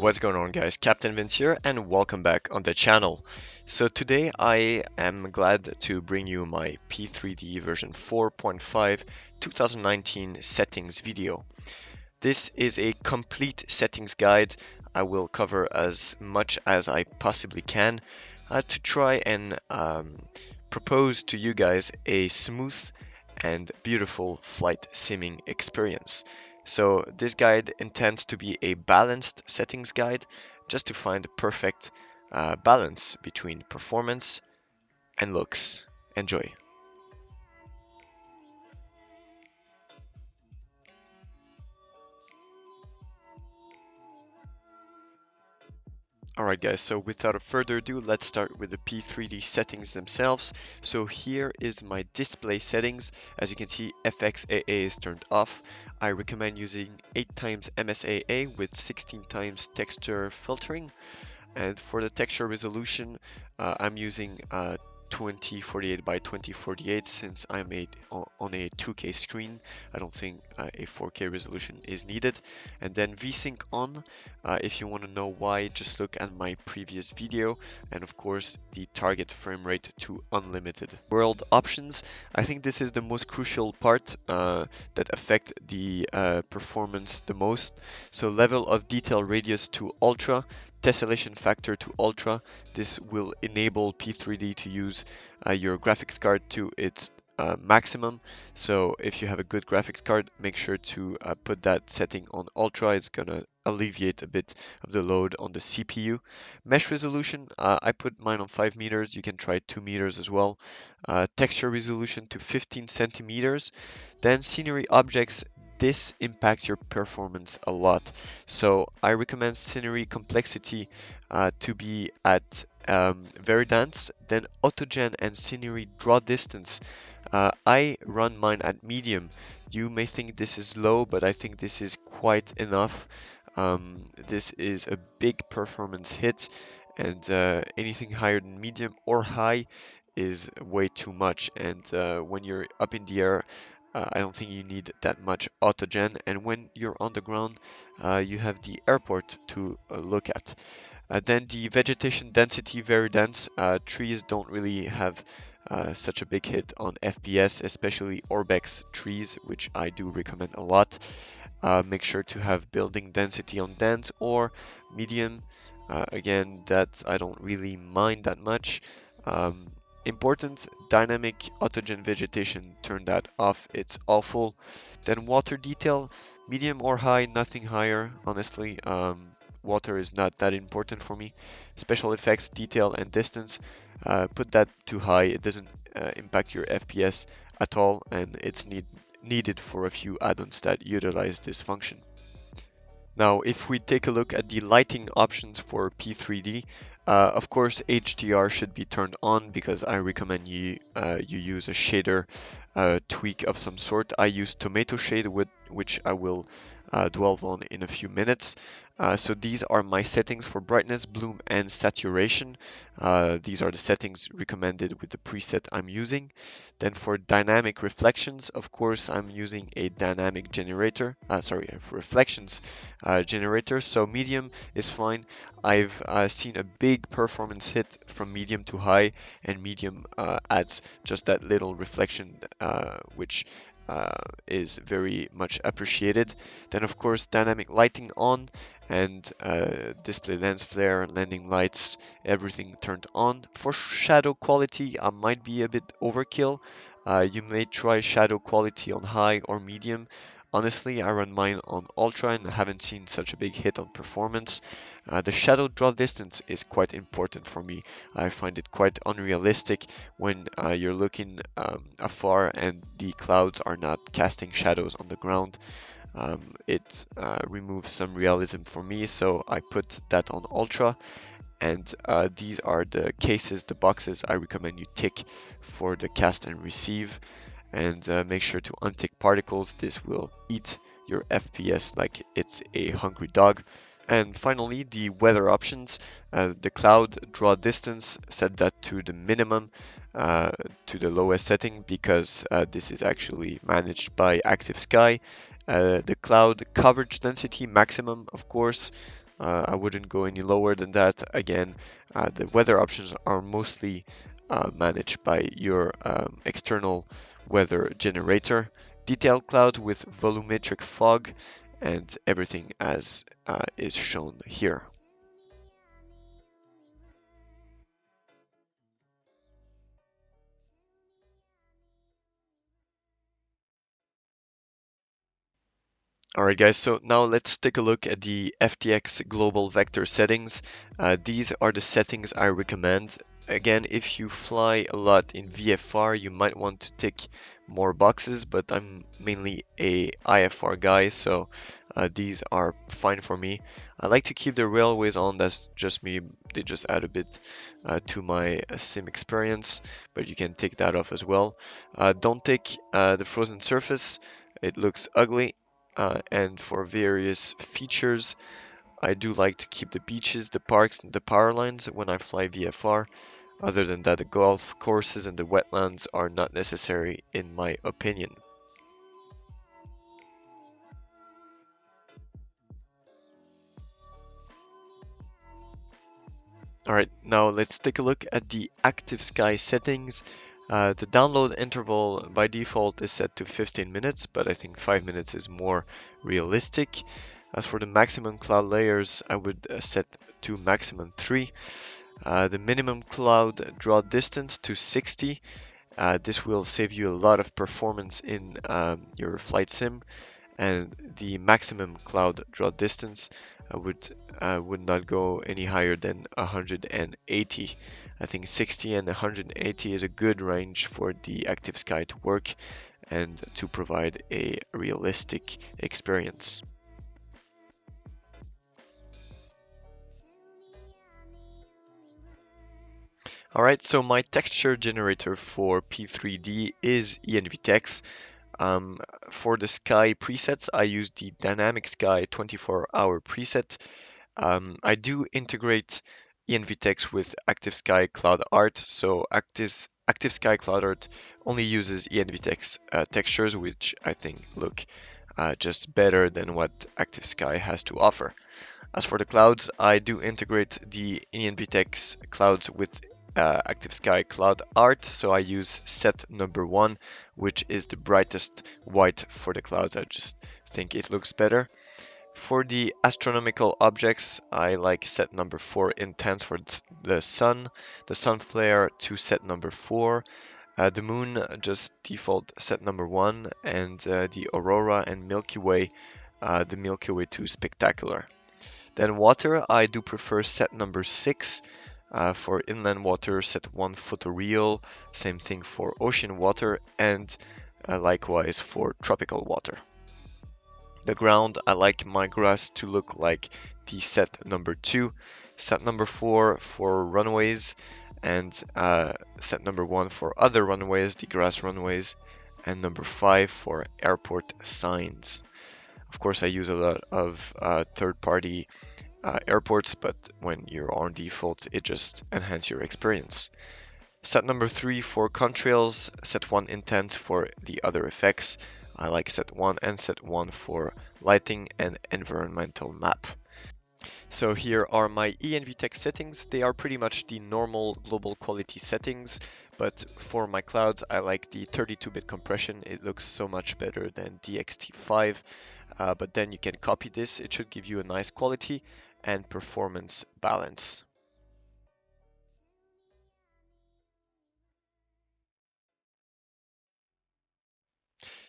What's going on, guys? Captain Vince here and welcome back on the channel. So today I am glad to bring you my P3D version 4.5 2019 settings video. This is a complete settings guide. I will cover as much as I possibly can to try and propose to you guys a smooth and beautiful flight simming experience. So this guide intends to be a balanced settings guide just to find the perfect balance between performance and looks. Enjoy. Alright guys, so without further ado, let's start with the P3D settings themselves. So here is my display settings. As you can see, FXAA is turned off. I recommend using 8 times MSAA with 16 times texture filtering. And for the texture resolution, I'm using 2048 by 2048 since I'm on a 2K screen. I don't think a 4K resolution is needed. And then VSync on. If you want to know why, just look at my previous video. And of course, the target frame rate to unlimited. World options. I think this is the most crucial part that affect the performance the most. So level of detail radius to ultra. Tessellation factor to ultra. This will enable P3D to use your graphics card to its maximum. So if you have a good graphics card, make sure to put that setting on ultra. It's gonna alleviate a bit of the load on the CPU. Mesh resolution, I put mine on 5 meters. You can try 2 meters as well. Texture resolution to 15 centimeters. Then scenery objects. This impacts your performance a lot. So I recommend scenery complexity to be at very dense, then autogen and scenery draw distance. I run mine at medium. You may think this is low, but I think this is quite enough. This is a big performance hit, and anything higher than medium or high is way too much. And when you're up in the air, I don't think you need that much autogen, and when you're on the ground, you have the airport to look at. Then the vegetation density, very dense. Trees don't really have such a big hit on FPS, especially Orbex trees, which I do recommend a lot. Make sure to have building density on dense or medium. Again, that I don't really mind that much. Important, dynamic autogen vegetation, turn that off, it's awful. Then water detail, medium or high, nothing higher, honestly. Water is not that important for me. Special effects, detail and distance, put that to high. It doesn't impact your FPS at all, and it's needed for a few add-ons that utilize this function. Now, if we take a look at the lighting options for P3D, of course, HDR should be turned on because I recommend you use a shader tweak of some sort. I use tomato shade, which I will dwell on in a few minutes. So these are my settings for brightness, bloom, and saturation. These are the settings recommended with the preset I'm using. Then for dynamic reflections, of course, I'm using a dynamic generator, for reflections generator. So medium is fine. I've seen a big performance hit from medium to high, and medium adds just that little reflection, which is very much appreciated. Then of course dynamic lighting on, and display lens flare, landing lights, everything turned on. For shadow quality, I might be a bit overkill. You may try shadow quality on high or medium. Honestly, I run mine on ultra and haven't seen such a big hit on performance. The shadow draw distance is quite important for me. I find it quite unrealistic when you're looking afar and the clouds are not casting shadows on the ground. It removes some realism for me, so I put that on ultra. And these are the cases, the boxes I recommend you tick for the cast and receive. And make sure to untick particles. This will eat your FPS like it's a hungry dog. And finally, the weather options. The cloud draw distance, set that to the minimum, to the lowest setting, because this is actually managed by Active Sky. The cloud coverage density maximum, of course. I wouldn't go any lower than that. Again, the weather options are mostly managed by your external weather generator. Detailed cloud with volumetric fog and everything as is shown here. Alright guys, so now let's take a look at the FTX global vector settings. These are the settings I recommend. Again, if you fly a lot in VFR, you might want to tick more boxes, but I'm mainly a IFR guy, so these are fine for me. I like to keep the railways on, that's just me. They just add a bit to my sim experience, but you can take that off as well. Don't take the frozen surface, it looks ugly. And for various features, I do like to keep the beaches, the parks, and the power lines when I fly VFR. Other than that, the golf courses and the wetlands are not necessary in my opinion. Alright, now let's take a look at the active sky settings. The download interval by default is set to 15 minutes, but I think 5 minutes is more realistic. As for the maximum cloud layers, I would set to maximum 3. The minimum cloud draw distance to 60. This will save you a lot of performance in your flight sim, and the maximum cloud draw distance would not go any higher than 180. I think 60 and 180 is a good range for the active sky to work and to provide a realistic experience. Alright, so my texture generator for P3D is Envtex. For the sky presets, I use the Dynamic Sky 24-hour preset. I do integrate Envtex with Active Sky Cloud Art, so Active Sky Cloud Art only uses Envtex textures, which I think look just better than what Active Sky has to offer. As for the clouds, I do integrate the Envtex clouds with Active Sky Cloud Art, so I use set number 1, which is the brightest white for the clouds. I just think it looks better. For the astronomical objects, I like set number 4 intense for the sun flare to set number 4, the moon just default set number 1, and the aurora and Milky Way, the Milky Way to spectacular. Then water, I do prefer set number 6. For inland water, set 1 photoreal, same thing for ocean water, and likewise for tropical water. The ground, I like my grass to look like the set number 2, set number 4 for runways, and set number 1 for other runways, the grass runways, and number 5 for airport signs. Of course, I use a lot of third-party airports, but when you're on default, it just enhances your experience. Set number 3 for contrails, set 1 intense for the other effects. I like set 1 and set 1 for lighting and environmental map. So here are my Envtex settings. They are pretty much the normal global quality settings, but for my clouds, I like the 32-bit compression. It looks so much better than DXT5, but then you can copy this. It should give you a nice quality and performance balance.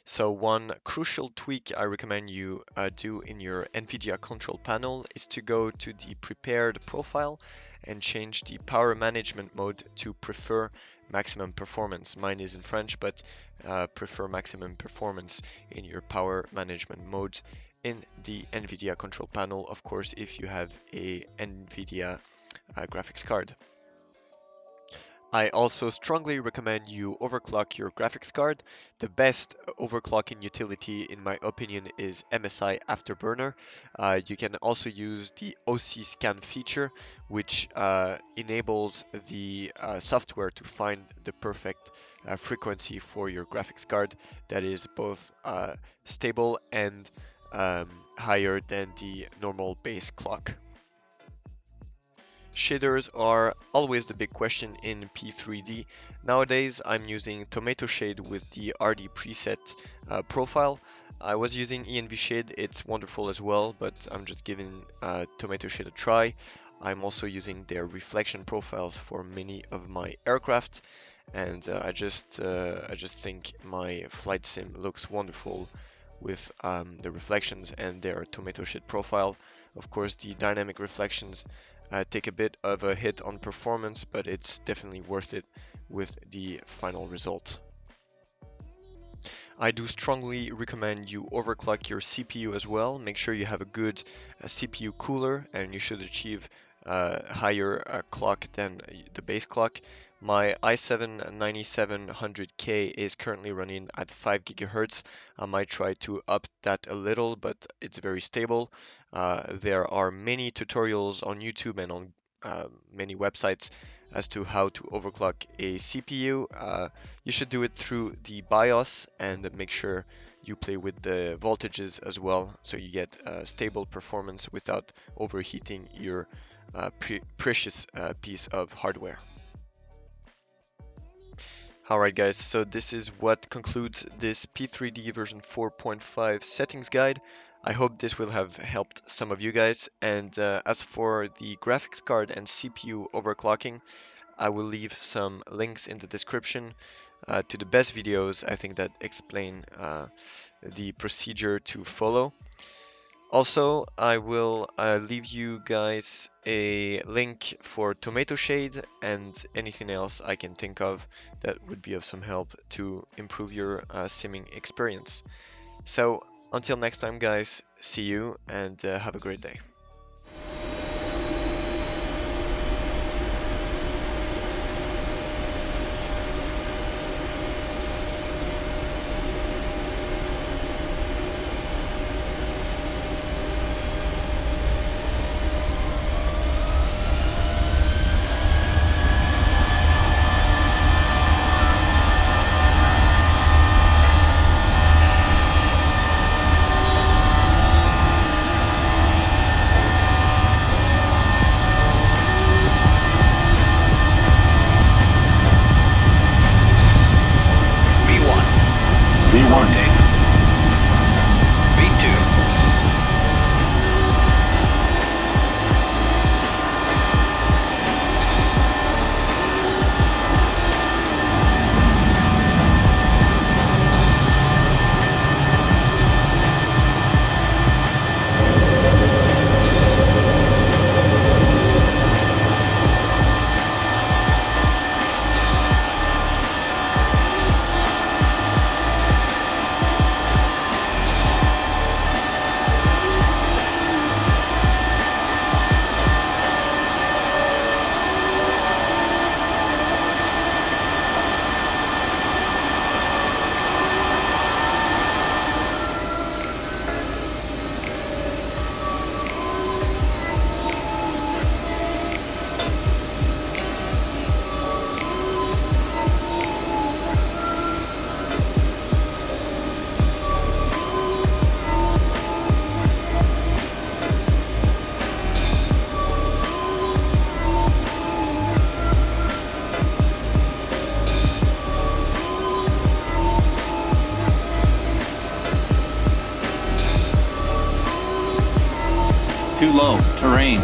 So one crucial tweak I recommend you do in your NVIDIA control panel is to go to the prepared profile and change the power management mode to prefer maximum performance. Mine is in French, but prefer maximum performance in your power management mode in the NVIDIA control panel, of course, if you have a NVIDIA graphics card. I also strongly recommend you overclock your graphics card. The best overclocking utility, in my opinion, is MSI Afterburner. You can also use the OC scan feature, which enables the software to find the perfect frequency for your graphics card that is both stable and higher than the normal base clock. Shaders are always the big question in P3D. Nowadays I'm using Tomato Shade with the RD preset profile. I was using ENV Shade, it's wonderful as well, but I'm just giving Tomato Shade a try. I'm also using their reflection profiles for many of my aircraft, and I just think my flight sim looks wonderful with the reflections and their Tomato Shade profile. Of course, the dynamic reflections take a bit of a hit on performance, but it's definitely worth it with the final result. I do strongly recommend you overclock your CPU as well. Make sure you have a good CPU cooler, and you should achieve higher clock than the base clock. My i7-9700K is currently running at 5 GHz. I might try to up that a little, but it's very stable. There are many tutorials on YouTube and on many websites as to how to overclock a CPU. You should do it through the BIOS and make sure you play with the voltages as well, so you get stable performance without overheating your precious piece of hardware. Alright guys, so this is what concludes this P3D version 4.5 settings guide. I hope this will have helped some of you guys, and as for the graphics card and CPU overclocking, I will leave some links in the description to the best videos I think that explain the procedure to follow. Also, I will leave you guys a link for Tomato Shade and anything else I can think of that would be of some help to improve your simming experience. So until next time guys, see you and have a great day. Too low, terrain.